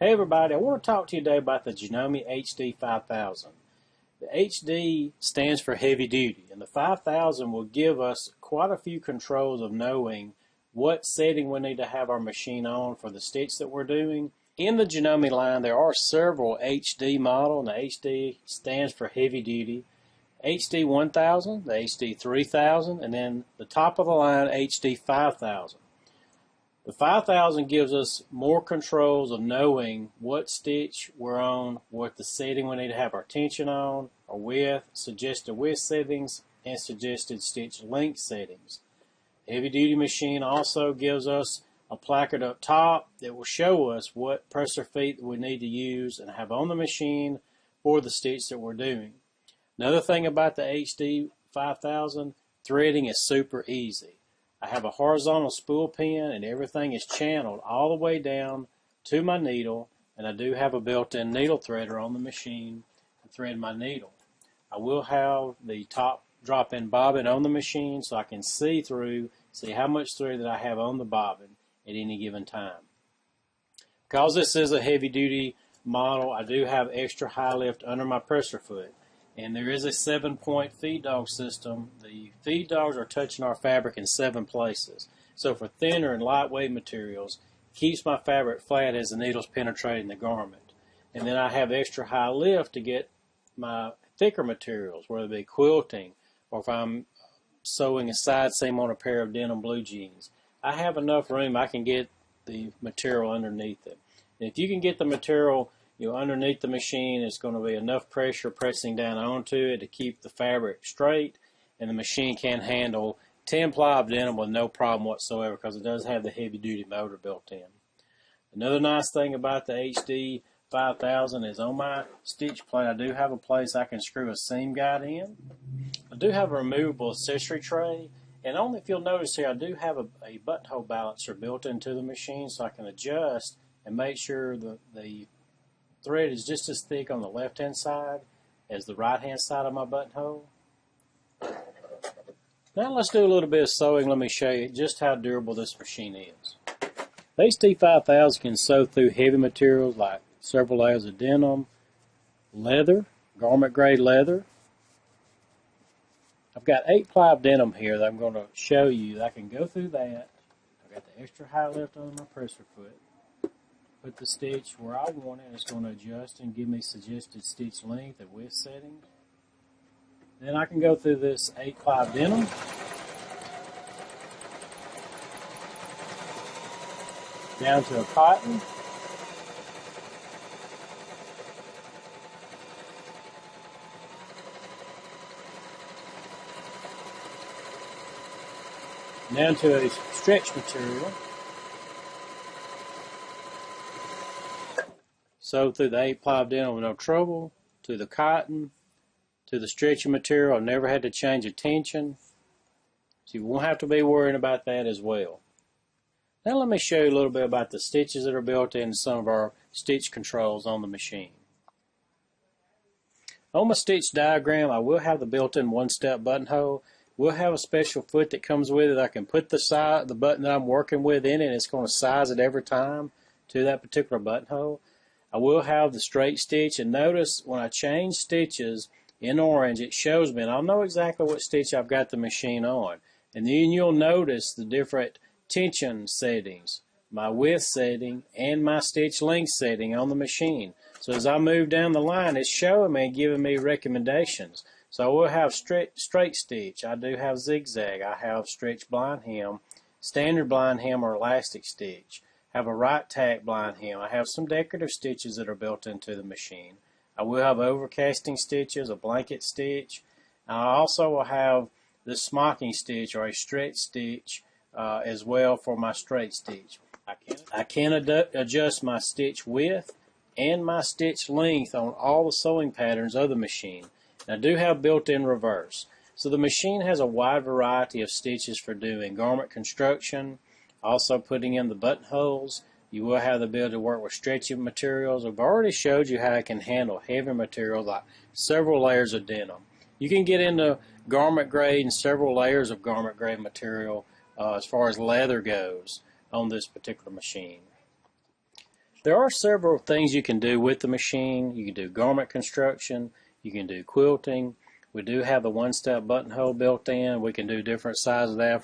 Hey everybody, I want to talk to you today about the Janome HD-5000. The HD stands for heavy duty, and the 5000 will give us quite a few controls of knowing what setting we need to have our machine on for the stitch that we're doing. In the Janome line, there are several HD models, and the HD stands for heavy duty. HD-1000, the HD-3000, and then the top of the line HD-5000. The 5000 gives us more controls of knowing what stitch we're on, what the setting we need to have our tension on, our width, suggested width settings, and suggested stitch length settings. The heavy duty machine also gives us a placard up top that will show us what presser feet we need to use and have on the machine for the stitch that we're doing. Another thing about the HD 5000, threading is super easy. I have a horizontal spool pin and everything is channeled all the way down to my needle, and I do have a built-in needle threader on the machine to thread my needle. I will have the top drop-in bobbin on the machine so I can see how much thread that I have on the bobbin at any given time. Because this is a heavy-duty model, I do have extra high lift under my presser foot. And there is a 7-point feed dog system. The feed dogs are touching our fabric in 7 places. So for thinner and lightweight materials, it keeps my fabric flat as the needle's penetrating the garment. And then I have extra high lift to get my thicker materials, whether it be quilting or if I'm sewing a side seam on a pair of denim blue jeans. I have enough room I can get the material underneath it. And if you can get the material underneath the machine, it's going to be enough pressure pressing down onto it to keep the fabric straight, and the machine can handle 10 ply of denim with no problem whatsoever because it does have the heavy duty motor built in. Another nice thing about the HD 5000 is on my stitch plate I do have a place I can screw a seam guide in. I do have a removable accessory tray, and only if you'll notice here I do have a buttonhole balancer built into the machine so I can adjust and make sure the thread is just as thick on the left hand side as the right hand side of my buttonhole. Now let's do a little bit of sewing. Let me show you just how durable this machine is. The HD-5000 can sew through heavy materials like several layers of denim, leather, garment grade leather. I've got 8 ply of denim here that I'm going to show you. I can go through that. I've got the extra high lift on my presser foot. Put the stitch where I want it. It's going to adjust and give me suggested stitch length and width settings. Then I can go through this 8 ply denim. Down to a cotton. Down to a stretch material. So through the 8 ply denim with no trouble, to the cotton, to the stretchy material. I've never had to change a tension. So you won't have to be worrying about that as well. Now let me show you a little bit about the stitches that are built into some of our stitch controls on the machine. On my stitch diagram, I will have the built-in one-step buttonhole. We'll have a special foot that comes with it. I can put the button that I'm working with in it, and it's going to size it every time to that particular buttonhole. I will have the straight stitch, and notice when I change stitches in orange, it shows me, and I'll know exactly what stitch I've got the machine on. And then you'll notice the different tension settings, my width setting, and my stitch length setting on the machine. So as I move down the line, it's showing me and giving me recommendations. So I will have straight stitch. I do have zigzag. I have stretch blind hem, standard blind hem or elastic stitch. Have a right tack blind hem. I have some decorative stitches that are built into the machine. I will have overcasting stitches, a blanket stitch. I also will have the smocking stitch or a stretch stitch as well for my straight stitch. I can adjust my stitch width and my stitch length on all the sewing patterns of the machine. And I do have built-in reverse. So the machine has a wide variety of stitches for doing garment construction, also putting in the buttonholes. You will have the ability to work with stretchy materials. I've already showed you how it can handle heavy materials like several layers of denim. You can get into garment grade and several layers of garment grade material as far as leather goes on this particular machine. There are several things you can do with the machine. You can do garment construction, you can do quilting. We do have the one-step buttonhole built in. We can do different sizes of that, from